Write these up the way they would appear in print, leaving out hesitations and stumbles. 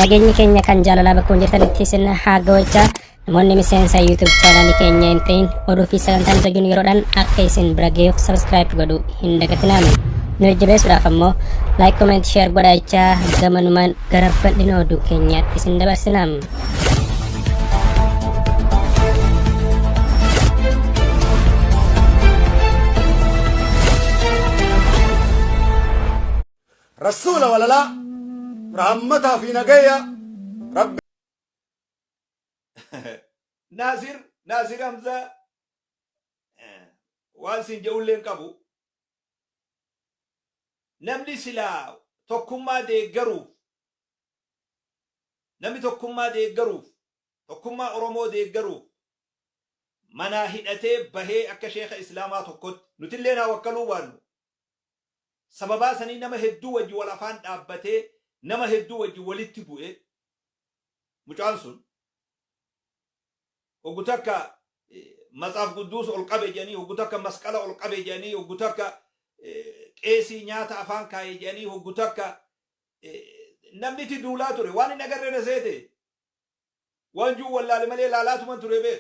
nageenyi keenya kan jaalalaa bakka hojjetanitti isin haa ga'u. Namoonni miseensa YouTube channel keenya hin ta'in oduu fi sagantaan arginu yeroodhaan akka isin bira ga'uuf subscribe godhu hin dagatinaa. Nu jabeessuudhaaf ammoo like, comment, share godhaa gamanumaan gara bal'ina oduu keenyaatti isin dabarsinaa. رسول ولا لا رحمتها في نجية رب ناصر حمزة وانسين جولين كابو نملي سلا توكما دي جروف نمي توكما دي جروف توكما أورمو دي جروف مناهد أتي بهي أكا شيخ إسلاما توكت نتلينا وكالو بانو sababa sanii nama hedduu wajji wal afaan dhaabbatee nama hedduu wajji walitti bu'e mucaan sun oggutakka matsaaf gudduus ol qabe jedhanii oggutakka masqala ol qabe jedhanii oggutakka qeesii nyaata afaan kaa'e jedhanii oggutakka namni itti duulaa ture waan hin agarre na seete waan juu wallaale malee laalaatuman ture bee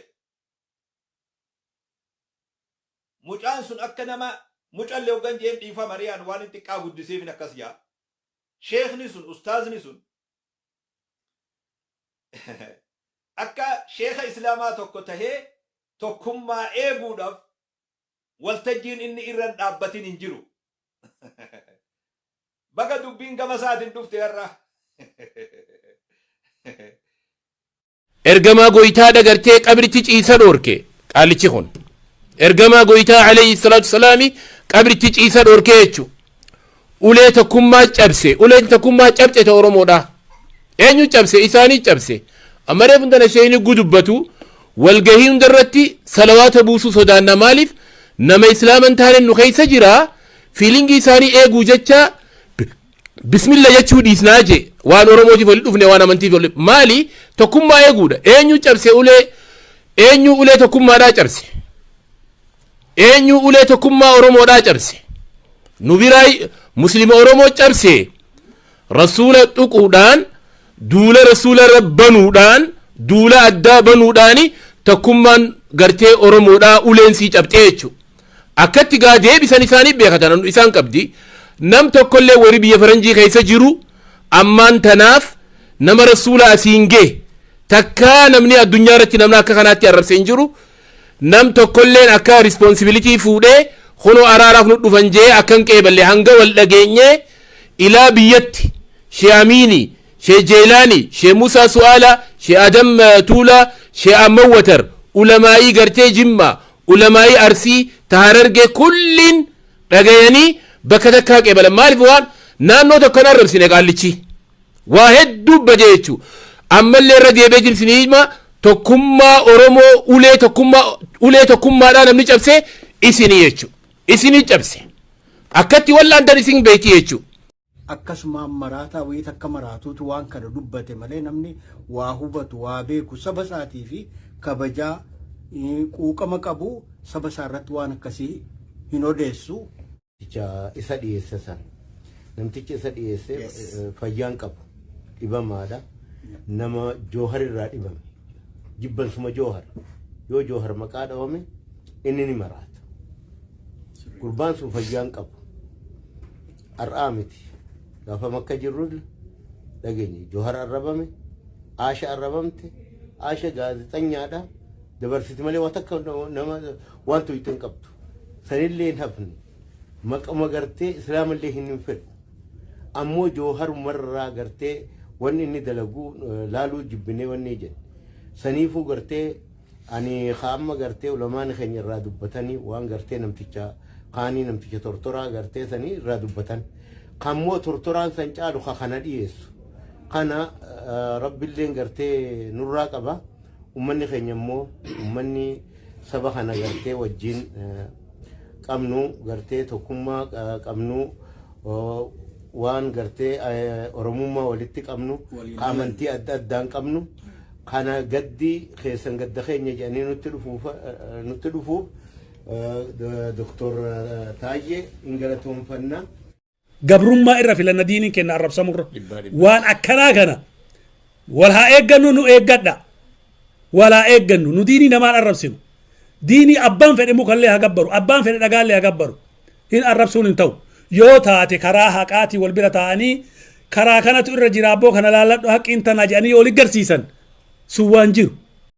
mucaan sun akka nama mucalle ogan jeen dhiifa mariyaan waan itti qaa guddiseef akkas jaa sheekhni sun ustaazni sun akka sheekha islaamaa tokko tahee tokkummaa eeguudhaaf waltajjiin inni irran dhaabbatin hin jiru baga dubbiin gama isaatiin dhufte har'a ergamaa goytaa dagartee qabritti ciisa dhoorke qaalichi kun ergamaa goytaa alayhi salatu salaami qabritti ciisa dhoorke jechu ulee tokkummaa cabse ulee tokkummaa cabse ta oromoodha eenyu cabse isaanii cabse amaree bundana sheeyni gudubbatu walgahii hundarratti salawaata buusuu sodaanna maaliif nama islaaman taane nu keessa jira fiilingi isaanii eeguu jecha bismillah jechuu dhiisnaa je waan oromootiif wali dhufne waan amantiif wali maali tokkummaa eeguudha eenyu cabse ulee tokkummaadhaa cabse eenyu ulee tokkummaa oromoodhaa cabse nu biraa muslima oromoo cabse rasuula dhuquudhaan duula rasuula rabbanuudhaan duula addaa banuudhaani tokkummaan gartee oromoodhaa uleensii cabxee jechu akkatti gaa deebisan isaanii beekatan isaan qabdi nam tokkollee wari biyya faranjii keessa jiru ammaan tanaaf nama rasuula asiin gee takkaa namni addunyaa irratti namni akka kanaatti arrabse hin jiru nam tokkolleen akka responsibility fuudhee hono araaraaf nu dhufan jee akkan qeeballe hanga wal dhageenye ilaa biyyatti shee Amiini shee Jeelaani shee Musaa Su'aala shee Adam Tuula shee Ammawatar ulamaa'ii gartee Jimma ulamaa'ii Arsii Taharargee kulliin dhagayanii bakka takkaa qeebalan maaliif waan naannoo tokkon arrabsine qaalichi waa hedduu bade jechuu ammallee irra deebee jirsiniima tokkummaa oromoo ulee tokkummaadhaa namni cabse isinii jechu isinii cabse akkatti wallaan isin beekti jechu akkasuma maraataa wayii takka maraatuutu waan kana dubbate malee namni waa hubatu waa beeku saba isaatii fi kabajaa quuqama qabu saba isaa irratti waan akkasii hin odeessu. isa dhiyeesse san namtichi isa dhiyeesse fayyaan qabu dhibamaadha nama joohar irraa dhibame jibbansuma joohar yoo joohar maqaa dhawame inni ni maraata gurbaan sun fayyaan qabu har'aa miti gaafa makka jirru dhageenye joohar arrabame aasha arrabamte aasha gaazexanyaadha dabarsiti malee waan takka nama waan tuyxin qabdu sanillee hin hafne maqama gartee islaam illee hin fedhu ammoo joohar marraa gartee wanni inni dalagu laaluu jibbinee wanni jedhe saniifuu gartee ani khaamma gartee ulamaan keenya irraa dubbatanii waan gartee namticha qaanii namticha tortoraa gartee sanii irraa dubbatan kammoo tortoraan san caalu kana dhiyeessu kana rabbiilleen gartee nurraa qaba ummanni keenya immoo ummanni saba kana gartee wajjin qabnu gartee tokkummaa qabnu waan gartee oromummaa walitti qabnu amantii adda addaan qabnu kana gaddi keessan gadda keenya jedhanii nutti dhufuuf Dr. Taayye ingalatonfanna gabrummaa irra filanna diiniin kenna arrabsamurra waan akkanaa kana walhaa eeggannu nu eeggadha walaa eeggannu nu diinii namaan arrabsinu diinii abbaan fedhe mukallee haa gabbaru abbaan fedhe dhagaallee haa gabbaru hin arrabsuun hin ta'u yoo taate karaa haqaatii wal bira ta'anii karaa kanatu irra jira abboo kana laalladhu haqqiin tanaa jedhanii oli garsiisan sun waan jiru